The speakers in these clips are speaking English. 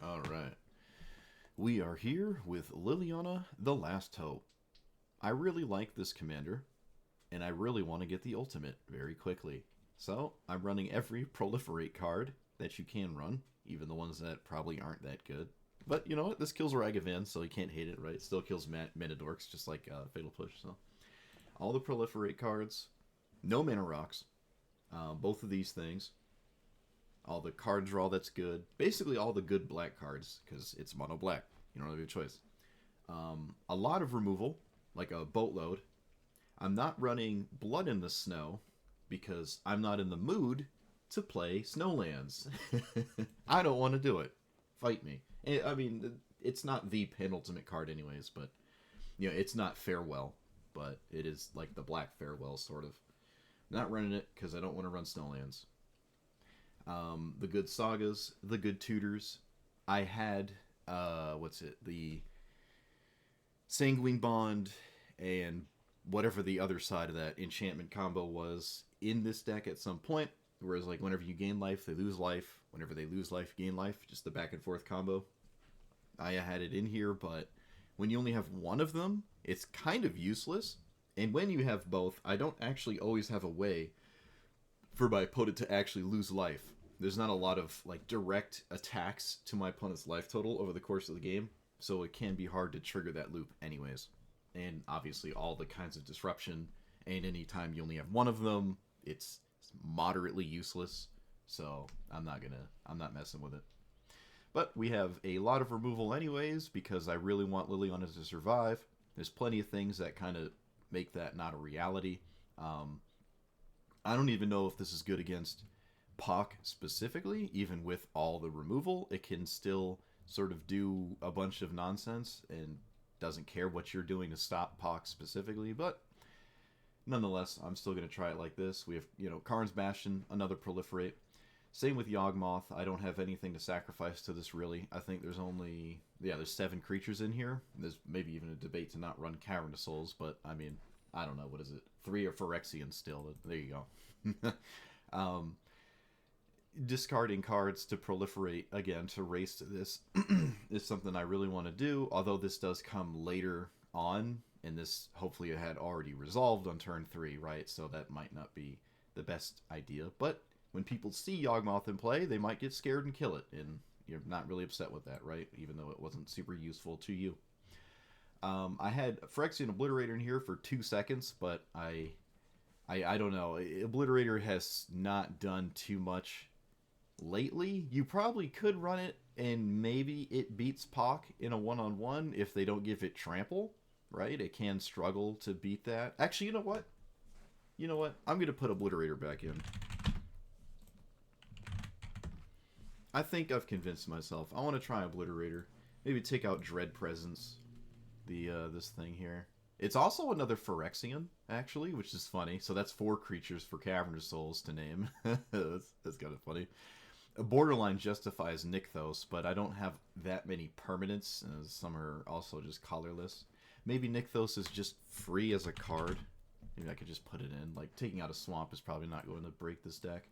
Alright. We are here with Liliana, the Last Hope. I really like this commander, and I really want to get the ultimate very quickly. So, I'm running every proliferate card that you can run, even the ones that probably aren't that good. But you know what? This kills Ragavan, so you can't hate it, right? It still kills Mana Dorks, just like Fatal Push. So, all the proliferate cards, no Mana Rocks, both of these things. All the card draw that's good. Basically all the good black cards, because it's mono black. You don't have a choice. A lot of removal, like a boatload. I'm not running Blood in the Snow, because I'm not in the mood to play Snowlands. I don't want to do it. Fight me. I mean, it's not the penultimate card anyways, but, you know, it's not Farewell, but it is like the black Farewell, sort of. Not running it, because I don't want to run Snowlands. The good sagas, the good tutors. I had, the Sanguine Bond and whatever the other side of that enchantment combo was in this deck at some point. Whereas, like, whenever you gain life, they lose life. Whenever they lose life, gain life. Just the back and forth combo. I had it in here, but when you only have one of them, it's kind of useless. And when you have both, I don't actually always have a way for my opponent to actually lose life. There's not a lot of like direct attacks to my opponent's life total over the course of the game, so it can be hard to trigger that loop anyways. And obviously all the kinds of disruption, and anytime you only have one of them, it's moderately useless, so I'm not messing with it. But we have a lot of removal anyways, because I really want Liliana to survive. There's plenty of things that kind of make that not a reality. I don't even know if this is good against Pock specifically. Even with all the removal, it can still sort of do a bunch of nonsense and doesn't care what you're doing to stop Pock specifically. But nonetheless, I'm still going to try it like this. We have, Karn's Bastion, another proliferate. Same with Yawgmoth. I don't have anything to sacrifice to this, really. I think there's only... Yeah, there's 7 creatures in here. There's maybe even a debate to not run Cavern of Souls, but, I mean, I don't know. What is it? 3 are Phyrexian still. There you go. Discarding cards to proliferate, again, to race to this, is something I really want to do, although this does come later on, and this hopefully it had already resolved on turn 3, right? So that might not be the best idea, but when people see Yawgmoth in play, they might get scared and kill it, and you're not really upset with that, right? Even though it wasn't super useful to you. I had Phyrexian Obliterator in here for 2 seconds, but I don't know. Obliterator has not done too much lately. You probably could run it, and maybe it beats Pock in a one-on-one if they don't give it Trample, right? It can struggle to beat that. Actually, you know what? I'm going to put Obliterator back in. I think I've convinced myself. I want to try Obliterator. Maybe take out Dread Presence, this thing here. It's also another Phyrexian, actually, which is funny. So that's 4 creatures for Cavern of Souls to name. that's kind of funny. Borderline justifies Nykthos, but I don't have that many permanents. Some are also just colorless. Maybe Nykthos is just free as a card. Maybe I could just put it in. Like, taking out a Swamp is probably not going to break this deck.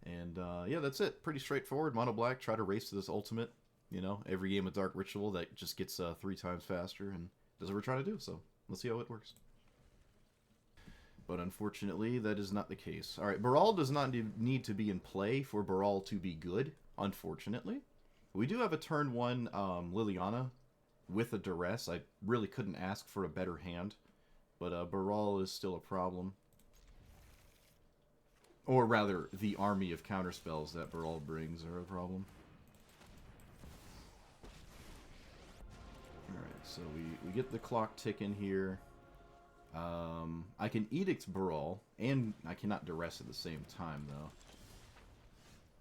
And, yeah, that's it. Pretty straightforward. Mono black, try to race to this ultimate. Every game of Dark Ritual that just gets 3 times faster and does what we're trying to do. So, let's see how it works. But unfortunately, that is not the case. Alright, Baral does not need to be in play for Baral to be good, unfortunately. We do have a turn 1 Liliana with a Duress. I really couldn't ask for a better hand. But Baral is still a problem. Or rather, the army of counterspells that Baral brings are a problem. Alright, so we get the clock ticking here. I can Edict Baral, and I cannot Duress at the same time,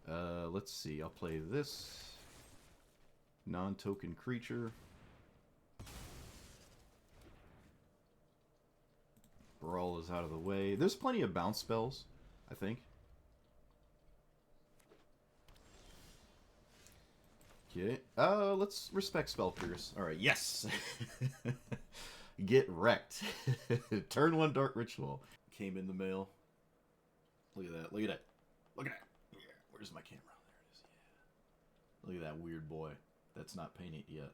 though. Let's see, I'll play this. Non-token creature. Baral is out of the way. There's plenty of bounce spells, I think. Okay. Let's respect Spell Pierce. Alright, yes! Get wrecked. Turn 1 Dark Ritual. Came in the mail. Look at that. Look at that. Yeah. Where's my camera? There it is. Yeah. Look at that weird boy. that's not painted yet.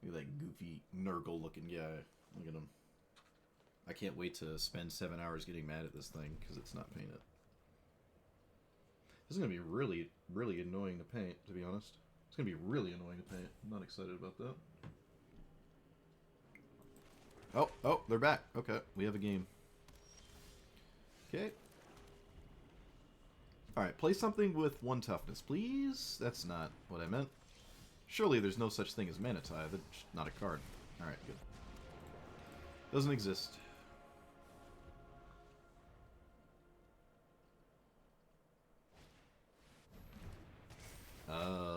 Look at that goofy Nurgle looking guy. Look at him. I can't wait to spend 7 hours getting mad at this thing because it's not painted. This is going to be really, really annoying to paint, to be honest. It's going to be really annoying to paint. I'm not excited about that. Oh, they're back. Okay, we have a game. Okay. Alright, play something with 1 toughness, please. That's not what I meant. Surely there's no such thing as Manitai. That's not a card. Alright, good. Doesn't exist.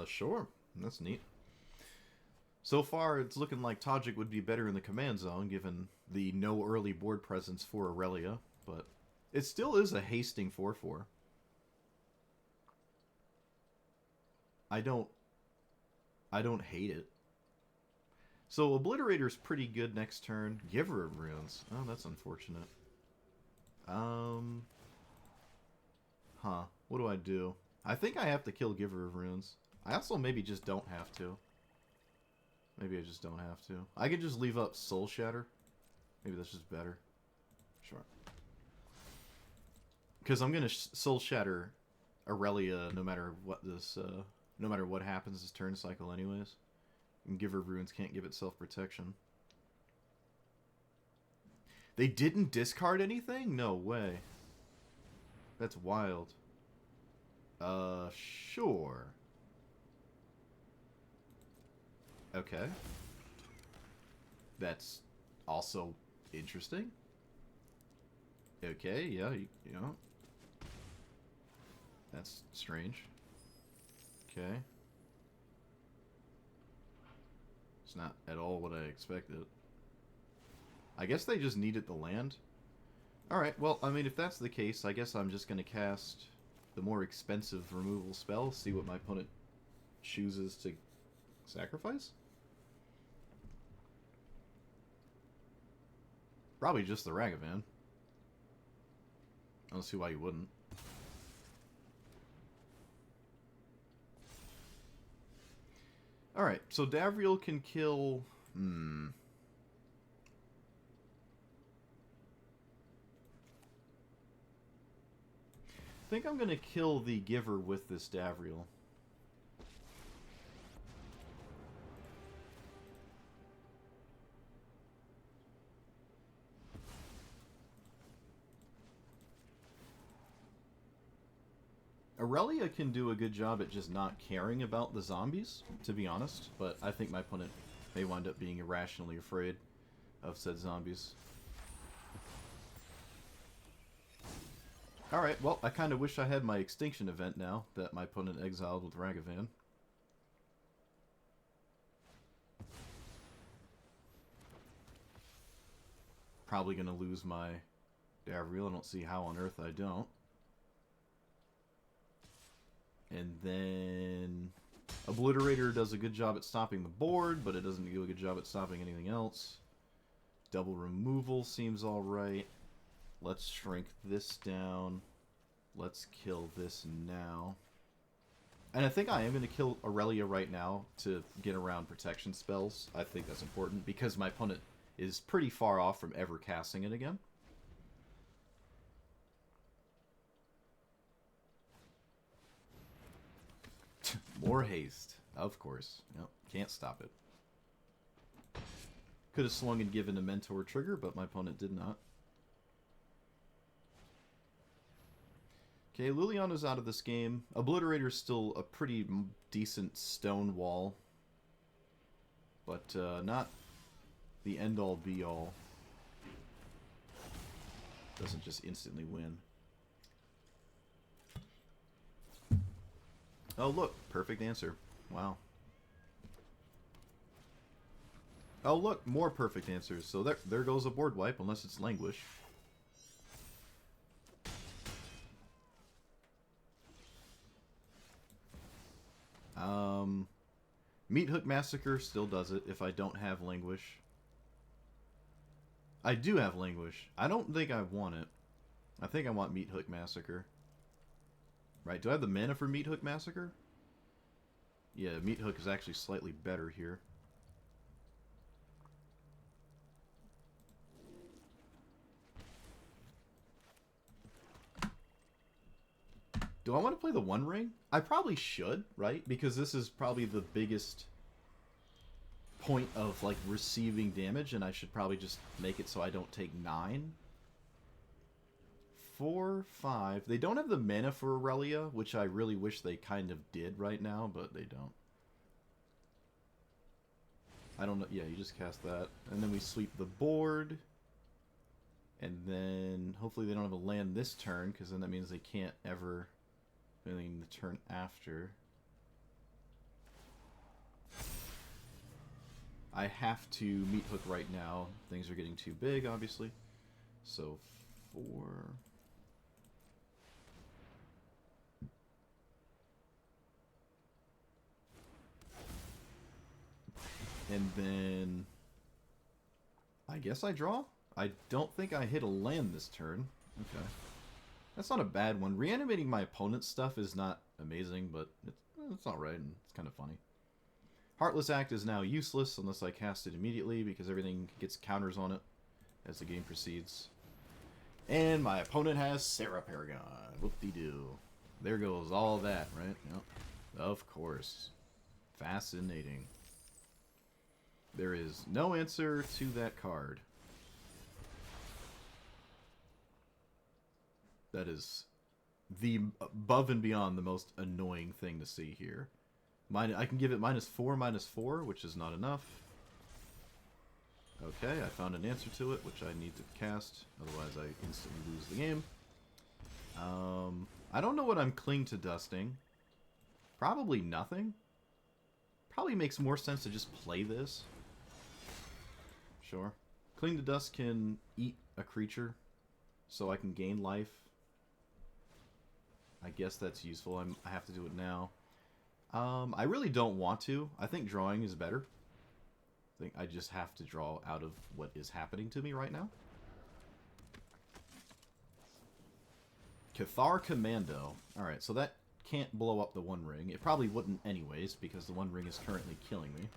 Sure. That's neat. So far, it's looking like Tajic would be better in the command zone, given the no early board presence for Aurelia, but it still is a hasting 4/4. I don't hate it. So Obliterator's pretty good next turn. Giver of Runes. Oh, that's unfortunate. What do I do? I think I have to kill Giver of Runes. I also maybe just don't have to. Maybe I just don't have to. I could just leave up Soul Shatter. Maybe that's just better. Sure. Because I'm gonna Soul Shatter Aurelia no matter what this, no matter what happens this turn cycle, anyways. And Giver of Runes can't give itself protection. They didn't discard anything? No way. That's wild. Sure. Okay. That's also interesting. Okay, yeah, you know. That's strange. Okay. It's not at all what I expected. I guess they just needed the land. Alright, well, I mean, if that's the case, I guess I'm just going to cast the more expensive removal spell, see what my opponent chooses to sacrifice? Probably just the Ragavan. I don't see why you wouldn't. Alright, so Davriel can kill... I think I'm going to kill the Giver with this Davriel. Aurelia can do a good job at just not caring about the zombies, to be honest, but I think my opponent may wind up being irrationally afraid of said zombies. Alright, well, I kind of wish I had my extinction event now that my opponent exiled with Ragavan. Probably going to lose my Davriel. I don't see how on earth I don't. And then Obliterator does a good job at stopping the board, but it doesn't do a good job at stopping anything else. Double removal seems alright. Let's shrink this down. Let's kill this now. And I think I am going to kill Aurelia right now to get around protection spells. I think that's important because my opponent is pretty far off from ever casting it again. More haste. Of course. Yep. Can't stop it. Could have swung and given a Mentor trigger, but my opponent did not. Okay, Liliana's out of this game. Obliterator's still a pretty decent stone wall. But not the end-all be-all. Doesn't just instantly win. Oh, look. Perfect answer. Wow. Oh, look. More perfect answers. So there goes a board wipe, unless it's Languish. Meat Hook Massacre still does it if I don't have Languish. I do have Languish. I don't think I want it. I think I want Meat Hook Massacre. Right, do I have the mana for Meat Hook Massacre? Yeah, Meat Hook is actually slightly better here. Do I want to play the One Ring? I probably should, right? Because this is probably the biggest point of, like, receiving damage, and I should probably just make it so I don't take 9. 4, 5. They don't have the mana for Aurelia, which I really wish they kind of did right now, but they don't. I don't know. Yeah, you just cast that. And then we sweep the board. And then hopefully they don't have a land this turn, because then that means they can't ever... I mean, the turn after. I have to Meat Hook right now. Things are getting too big, obviously. So, 4... And then... I guess I draw? I don't think I hit a land this turn. Okay. That's not a bad one. Reanimating my opponent's stuff is not amazing, but it's alright, and it's kind of funny. Heartless Act is now useless unless I cast it immediately, because everything gets counters on it as the game proceeds. And my opponent has Sarah Paragon. Whoop-de-doo. There goes all that, right? Yep. Of course. Fascinating. There is no answer to that card. That is the above and beyond the most annoying thing to see here. I can give it -4/-4, which is not enough. Okay, I found an answer to it, which I need to cast. Otherwise, I instantly lose the game. I don't know what I'm Cling to Dusting. Probably nothing. Probably makes more sense to just play this. Sure. Cling to Dust can eat a creature, so I can gain life. I guess that's useful. I have to do it now. I really don't want to. I think drawing is better. I think I just have to draw out of what is happening to me right now. Cathar Commando. Alright, so that can't blow up the One Ring. It probably wouldn't anyways, because the One Ring is currently killing me.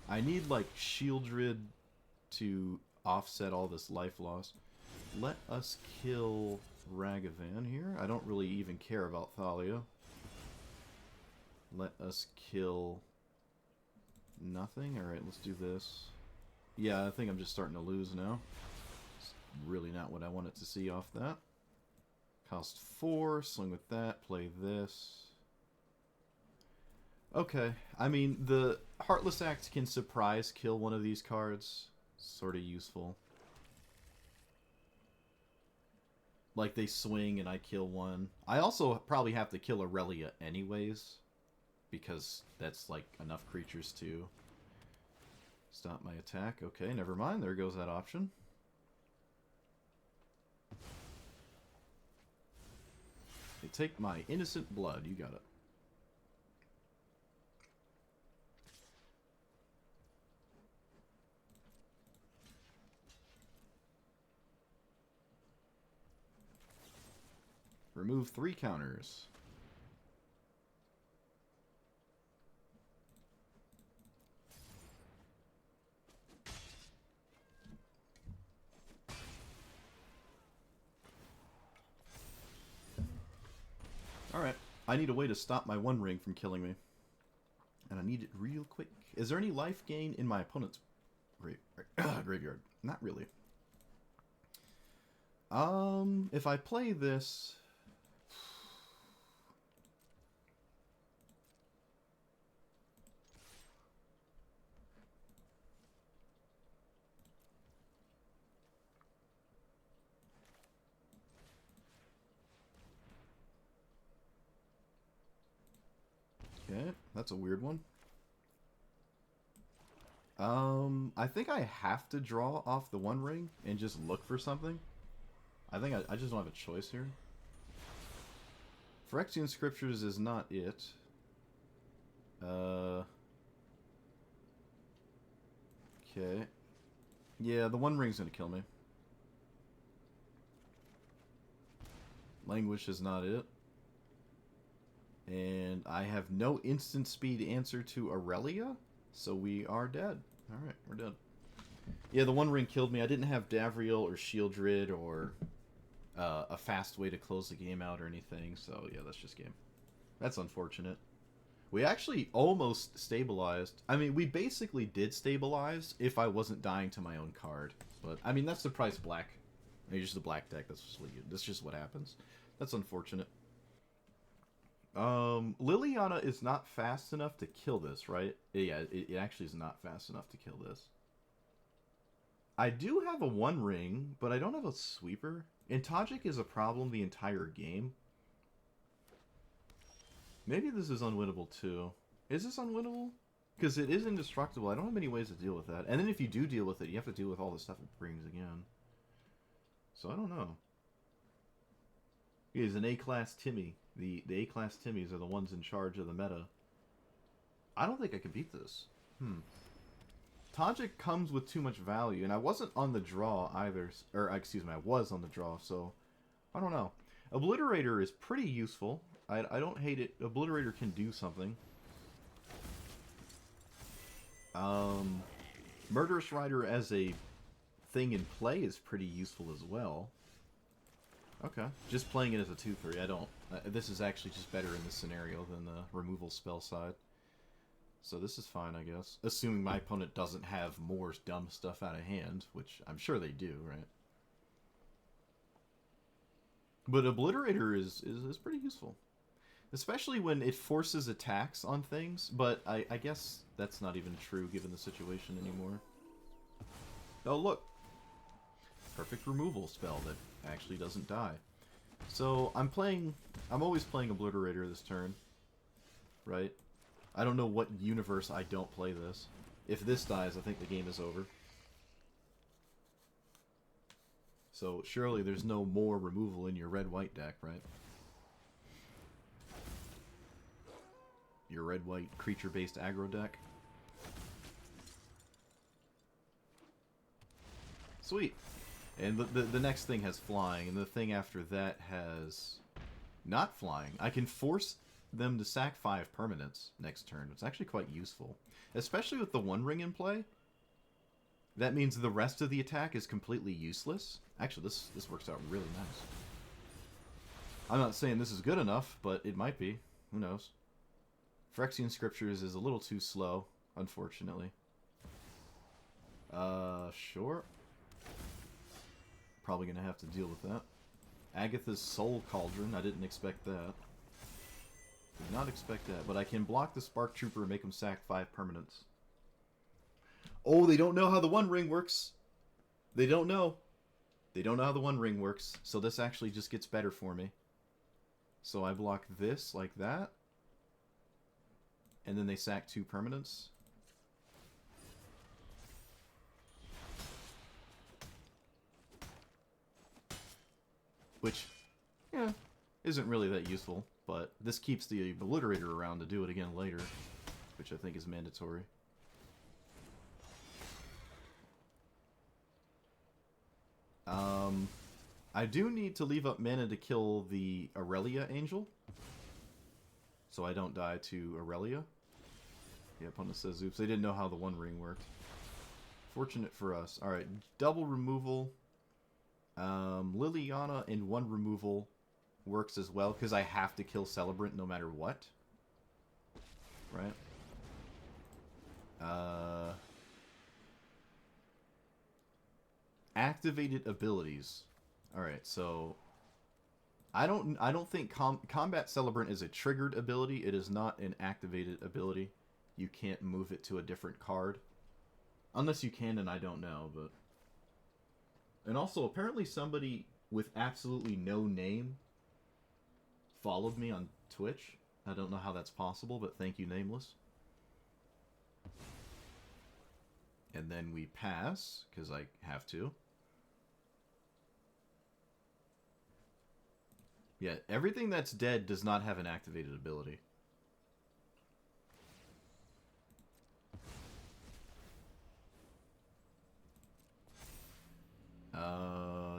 I need, like, Shieldred to offset all this life loss. Let us kill Ragavan here. I don't really even care about Thalia. Let us kill nothing. Alright, let's do this. Yeah, I think I'm just starting to lose now. It's really not what I wanted to see off that. Cost 4, swing with that, play this. Okay, I mean, the Heartless Act can surprise kill one of these cards. Sort of useful. Like, they swing and I kill one. I also probably have to kill Aurelia anyways, because that's, like, enough creatures to stop my attack. Okay, never mind. There goes that option. They take my innocent blood. You got it. Remove 3 counters. Alright. I need a way to stop my One Ring from killing me. And I need it real quick. Is there any life gain in my opponent's graveyard? Not really. If I play this... Okay, that's a weird one. I think I have to draw off the One Ring and just look for something. I think I just don't have a choice here. Phyrexian Scriptures is not it. Okay. Yeah, the One Ring's gonna kill me. Languish is not it. And I have no instant speed answer to Aurelia, so we are dead. Alright, we're dead. Yeah, the One Ring killed me. I didn't have Davriel or Shieldred or a fast way to close the game out or anything, so yeah, that's just game. That's unfortunate. We actually almost stabilized. I mean, we basically did stabilize if I wasn't dying to my own card. But, I mean, that's the price black. It's just the black deck. That's just what happens. That's unfortunate. Liliana is not fast enough to kill this, right? Yeah, it actually is not fast enough to kill this. I do have a One Ring, but I don't have a sweeper. And Tajic is a problem the entire game. Maybe this is unwinnable too. Is this unwinnable? Because it is indestructible. I don't have many ways to deal with that. And then if you do deal with it, you have to deal with all the stuff it brings again. So I don't know. He is an A-class Timmy. The A-class Timmies are the ones in charge of the meta. I don't think I can beat this. Tajic comes with too much value, and I wasn't on the draw either. Or, excuse me, I was on the draw, so I don't know. Obliterator is pretty useful. I don't hate it. Obliterator can do something. Murderous Rider as a thing in play is pretty useful as well. Okay. Just playing it as a 2/3, I don't... this is actually just better in this scenario than the removal spell side. So this is fine, I guess. Assuming my opponent doesn't have more dumb stuff out of hand, which I'm sure they do, right? But Obliterator is pretty useful. Especially when it forces attacks on things, but I guess that's not even true given the situation anymore. Oh, look! Perfect removal spell that actually doesn't die. So, I'm always playing Obliterator this turn. Right? I don't know what universe I don't play this. If this dies, I think the game is over. So, surely there's no more removal in your red-white deck, right? Your red-white creature-based aggro deck. Sweet. And the next thing has flying, and the thing after that has not flying. I can force them to sack 5 permanents next turn. It's actually quite useful. Especially with the One Ring in play. That means the rest of the attack is completely useless. Actually, this works out really nice. I'm not saying this is good enough, but it might be. Who knows? Phyrexian Scriptures is a little too slow, unfortunately. Sure. Probably gonna have to deal with that. Agatha's Soul Cauldron, I didn't expect that. Did not expect that, but I can block the Spark Trooper and make him sack 5 permanents. Oh, they don't know how the One Ring works. They don't know. They don't know how the One Ring works, so this actually just gets better for me. So I block this like that. And then they sack 2 permanents. Which, yeah, isn't really that useful. But this keeps the Obliterator around to do it again later. Which I think is mandatory. I do need to leave up mana to kill the Aurelia Angel. So I don't die to Aurelia. The opponent says, oops, they didn't know how the One Ring worked. Fortunate for us. Alright, double removal. Liliana and 1 removal works as well, because I have to kill Celebrant no matter what. Right? Activated abilities. Alright, so... I don't think Combat Celebrant is a triggered ability. It is not an activated ability. You can't move it to a different card. Unless you can, and I don't know, but... And also, apparently somebody with absolutely no name followed me on Twitch. I don't know how that's possible, but thank you, Nameless. And then we pass, because I have to. Yeah, everything that's dead does not have an activated ability.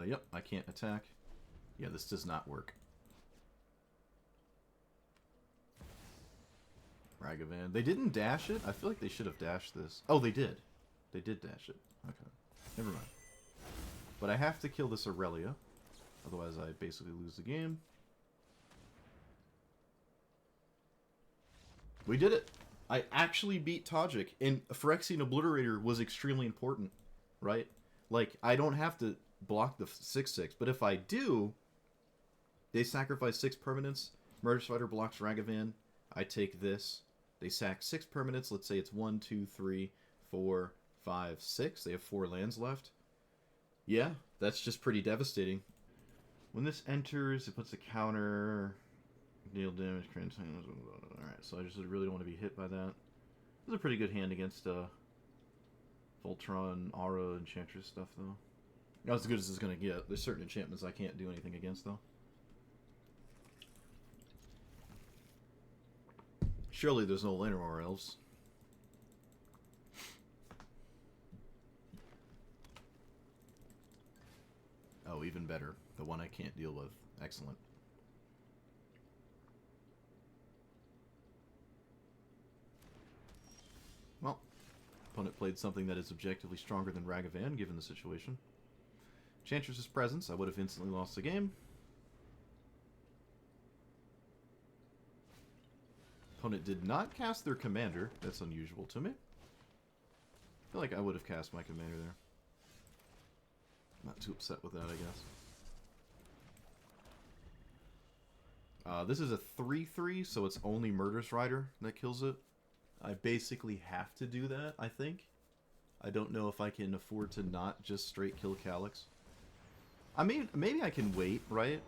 Yep, I can't attack. Yeah, this does not work. Ragavan. They didn't dash it? I feel like they should have dashed this. Oh, they did. They did dash it. Okay. Never mind. But I have to kill this Aurelia. Otherwise, I basically lose the game. We did it! I actually beat Tajic, and Phyrexian Obliterator was extremely important, right? Like, I don't have to block the 6/6, but if I do, they sacrifice 6 permanents, Murder Spider blocks Ragavan, I take this, they sack 6 permanents, let's say it's 1, 2, 3, 4, 5, 6, they have 4 lands left. Yeah, that's just pretty devastating. When this enters, it puts a counter, deal damage, alright, so I just really don't want to be hit by that. This is a pretty good hand against Voltron, Aura, Enchantress stuff, though. Not as good as it's going to get. There's certain enchantments I can't do anything against, though. Surely there's no Llanowar Elves. Oh, even better. The one I can't deal with. Excellent. Well, opponent played something that is objectively stronger than Ragavan, given the situation. Enchantress's presence, I would have instantly lost the game. Opponent did not cast their commander. That's unusual to me. I feel like I would have cast my commander there. Not too upset with that, I guess. This is a 3/3, so it's only Murderous Rider that kills it. I basically have to do that, I think. I don't know if I can afford to not just straight kill Calyx. I mean, maybe I can wait, right?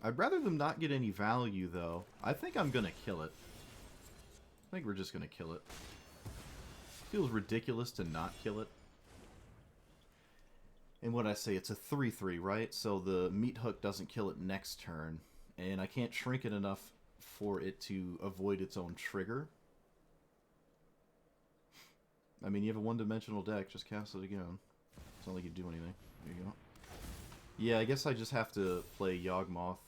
I'd rather them not get any value, though. I think I'm gonna kill it. I think we're just gonna kill it. Feels ridiculous to not kill it. And what I say, it's a 3/3, right? So the meat hook doesn't kill it next turn. And I can't shrink it enough for it to avoid its own trigger. I mean, you have a one-dimensional deck, just cast it again. It's not like you do anything. There you go. Yeah, I guess I just have to play Yawgmoth.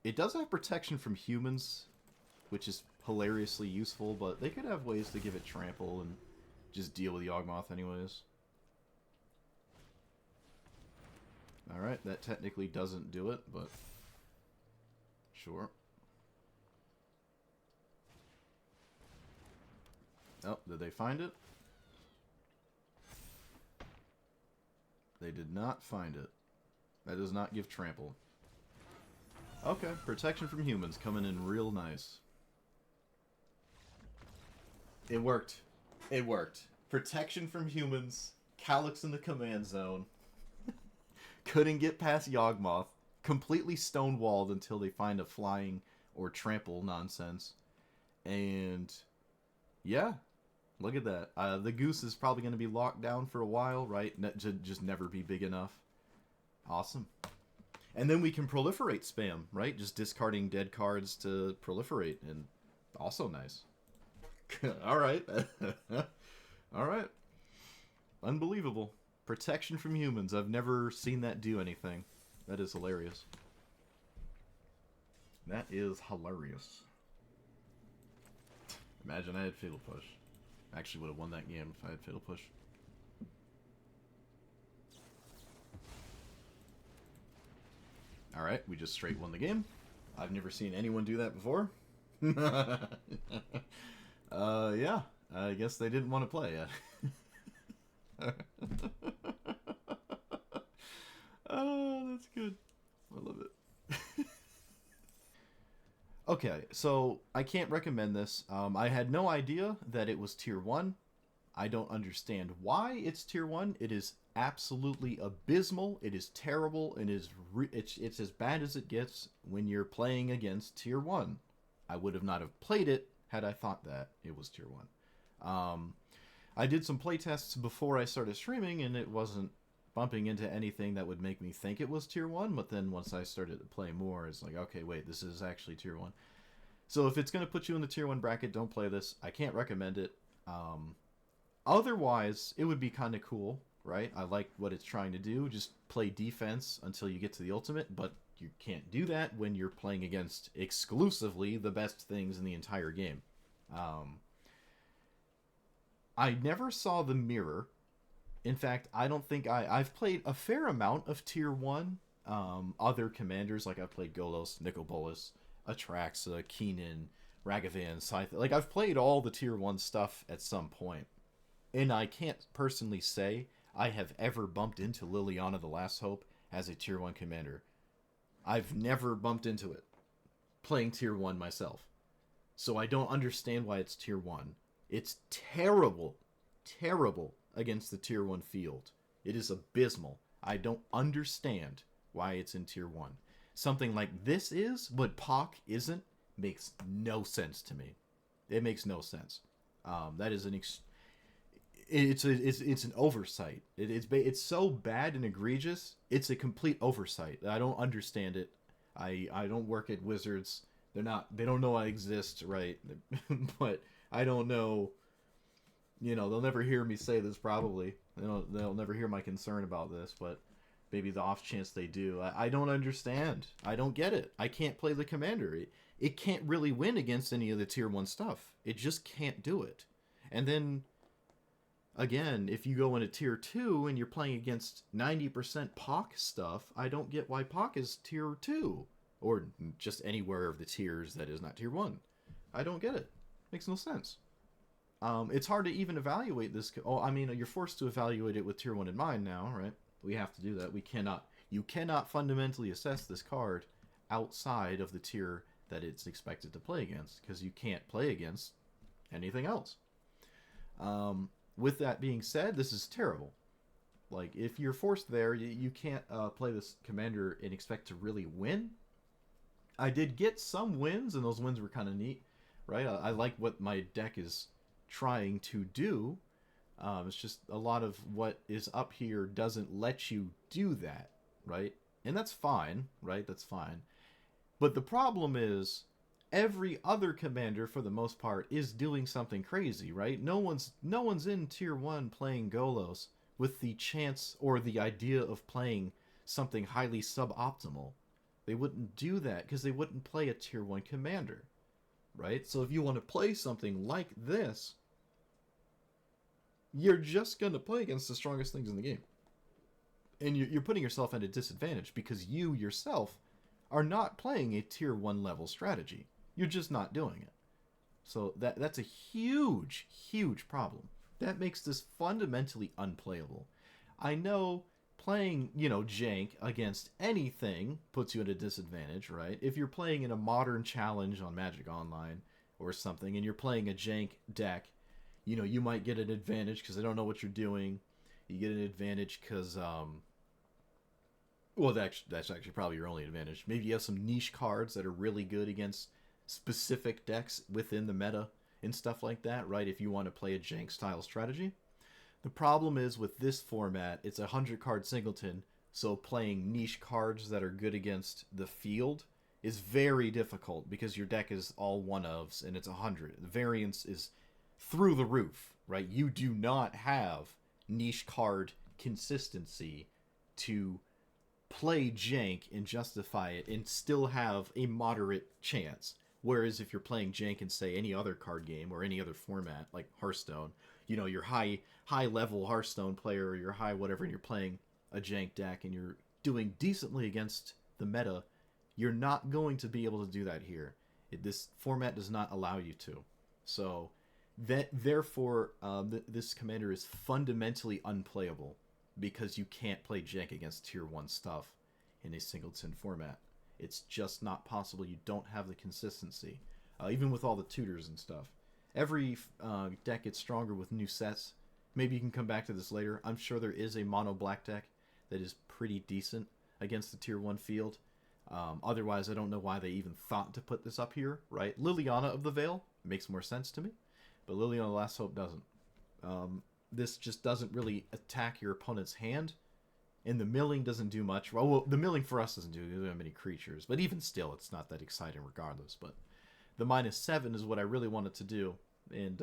It does have protection from humans, which is hilariously useful, but they could have ways to give it trample and just deal with Yawgmoth anyways. Alright, that technically doesn't do it, but sure. Oh, did they find it? They did not find it. That does not give trample. Okay, protection from humans coming in real nice. It worked. It worked. Protection from humans, Calyx in the command zone. Couldn't get past Yawgmoth. Completely stonewalled until they find a flying or trample nonsense. And yeah, look at that. The goose is probably going to be locked down for a while, right? Just never be big enough. Awesome. And then we can proliferate spam, right? Just discarding dead cards to proliferate. And also nice. Alright. Alright. Unbelievable. Protection from humans. I've never seen that do anything. That is hilarious. That is hilarious. Imagine I had Fatal Push. I actually would have won that game if I had Fatal Push. Alright, we just straight won the game. I've never seen anyone do that before. Yeah. I guess they didn't want to play yet. Oh, that's good. I love it. Okay, so I can't recommend this. I had no idea that it was tier 1. I don't understand why it's tier 1. It is absolutely abysmal. It is terrible, and it's as bad as it gets when you're playing against tier 1. I would have not have played it had I thought that it was tier 1. I did some playtests before I started streaming, and it wasn't bumping into anything that would make me think it was tier 1, but then once I started to play more, it's like, okay, wait, this is actually tier 1. So if it's going to put you in the tier 1 bracket, don't play this. I can't recommend it. Otherwise, it would be kind of cool right? I like what it's trying to do. Just play defense until you get to the ultimate, but you can't do that when you're playing against exclusively the best things in the entire game. Um, I never saw the mirror. In fact, I don't think I've played a fair amount of tier 1 other commanders, like I've played Golos, Nicobolus, Atraxa, Keenan, Ragavan, Scythe. Like I've played all the tier 1 stuff at some point. And I can't personally say I have ever bumped into Liliana the Last Hope as a tier 1 commander. I've never bumped into it playing tier 1 myself. So I don't understand why it's tier 1. It's terrible, terrible against the tier 1 field. It is abysmal. I don't understand why it's in tier 1. Something like this is, but POC isn't, makes no sense to me. It makes no sense. That is it's an oversight. It's so bad and egregious. It's a complete oversight. I don't understand it. I don't work at Wizards. They don't know I exist, right? But I don't know. You know, they'll never hear me say this probably. They'll never hear my concern about this, but maybe the off chance they do. I don't understand. I don't get it. I can't play the commander. It can't really win against any of the tier 1 stuff. It just can't do it. And then again, if you go into tier 2 and you're playing against 90% POC stuff, I don't get why POC is tier 2 or just anywhere of the tiers that is not tier 1. I don't get it. Makes no sense. It's hard to even evaluate this. Oh, I mean, you're forced to evaluate it with tier 1 in mind now, right? We have to do that. You cannot fundamentally assess this card outside of the tier that it's expected to play against, because you can't play against anything else. With that being said, this is terrible. Like, if you're forced there, you can't play this commander and expect to really win. I did get some wins, and those wins were kind of neat, right? I like what my deck is trying to do. It's just a lot of what is up here doesn't let you do that, right? And that's fine, right? That's fine. But the problem is every other commander, for the most part, is doing something crazy, right? No one's in tier 1 playing Golos with the chance or the idea of playing something highly suboptimal. They wouldn't do that because they wouldn't play a tier 1 commander, right? So if you want to play something like this, you're just going to play against the strongest things in the game. And you're putting yourself at a disadvantage because you yourself are not playing a tier 1 level strategy. You're just not doing it. So that's a huge, huge problem. That makes this fundamentally unplayable. I know playing, jank against anything puts you at a disadvantage, right? If you're playing in a modern challenge on Magic Online or something, and you're playing a jank deck, you might get an advantage because they don't know what you're doing. You get an advantage because, well, that's actually probably your only advantage. Maybe you have some niche cards that are really good against specific decks within the meta and stuff like that, right? If you want to play a jank style strategy. The problem is with this format, it's a 100-card singleton, so playing niche cards that are good against the field is very difficult because your deck is all one-ofs and it's 100. The variance is through the roof, right? You do not have niche card consistency to play jank and justify it and still have a moderate chance. Whereas if you're playing jank in, say, any other card game or any other format, like Hearthstone, you're high level Hearthstone player or you're high whatever, and you're playing a jank deck and you're doing decently against the meta, you're not going to be able to do that here. This format does not allow you to. So therefore, this commander is fundamentally unplayable because you can't play jank against tier 1 stuff in a singleton format. It's just not possible. You don't have the consistency, even with all the tutors and stuff. Every deck gets stronger with new sets. Maybe you can come back to this later. I'm sure there is a mono black deck that is pretty decent against the tier 1 field. Otherwise, I don't know why they even thought to put this up here, right? Liliana of the Veil makes more sense to me, but Liliana of Last Hope doesn't. This just doesn't really attack your opponent's hand, and the milling doesn't do much. Well, the milling for us doesn't do that many creatures, but even still, it's not that exciting regardless. But the -7 is what I really wanted to do, and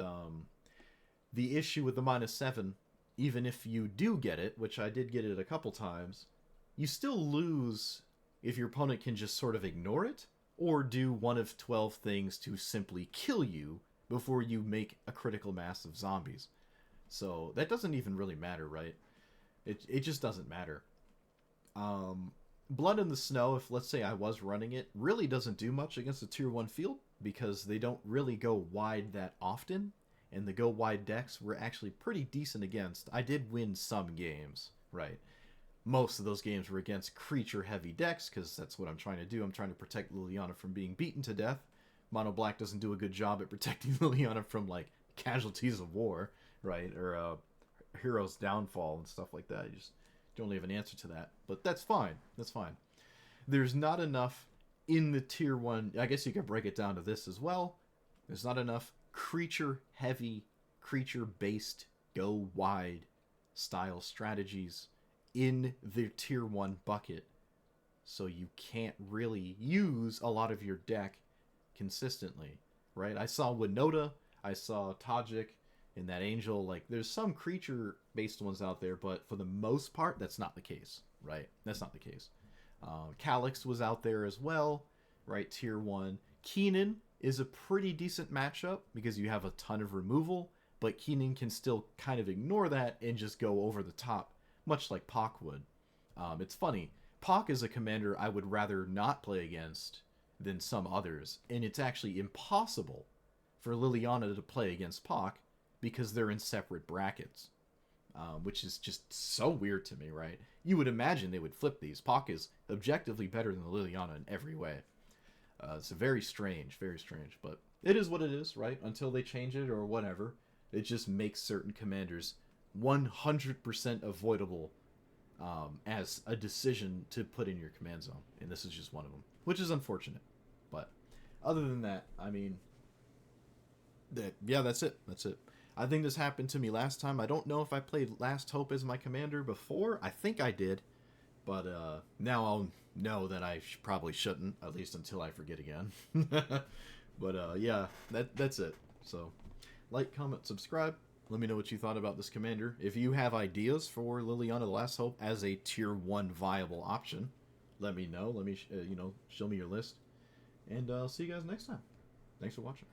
the issue with the -7 even if you do get it, which I did get it a couple times, you still lose if your opponent can just sort of ignore it or do one of 12 things to simply kill you before you make a critical mass of zombies. So that doesn't even really matter, right? It just doesn't matter. Blood in the Snow, if let's say I was running it, really doesn't do much against the tier 1 field because they don't really go wide that often, and the go wide decks were actually pretty decent against. I did win some games, right? Most of those games were against creature heavy decks because that's what I'm trying to do. I'm trying to protect Liliana from being beaten to death. Mono Black doesn't do a good job at protecting Liliana from like casualties of war, right? Or Hero's Downfall and stuff like that. You just don't really have an answer to that. But that's fine. That's fine. There's not enough in the tier 1. I guess you could break it down to this as well. There's not enough creature heavy, creature based, go wide style strategies in the tier 1 bucket. So you can't really use a lot of your deck consistently, right? I saw Winota, I saw Tajic, and that Angel. Like, there's some creature-based ones out there, but for the most part, that's not the case, right? That's not the case. Calyx was out there as well, right? Tier 1. Keenan is a pretty decent matchup because you have a ton of removal, but Keenan can still kind of ignore that and just go over the top, much like Pak would. It's funny. Pak is a commander I would rather not play against than some others, and it's actually impossible for Liliana to play against Pak because they're in separate brackets, which is just so weird to me, right? You would imagine they would flip these. Pak is objectively better than Liliana in every way. It's very strange, but it is what it is, right? Until they change it or whatever, it just makes certain commanders 100% avoidable as a decision to put in your command zone, and this is just one of them, which is unfortunate. But other than that, I mean, that's it. That's it. I think this happened to me last time. I don't know if I played Last Hope as my commander before. I think I did, but now I'll know that I probably shouldn't, at least until I forget again. But yeah, that's it. So, like, comment, subscribe. Let me know what you thought about this commander. If you have ideas for Liliana the Last Hope as a tier 1 viable option, let me know. Let me, show me your list. And I'll see you guys next time. Thanks for watching.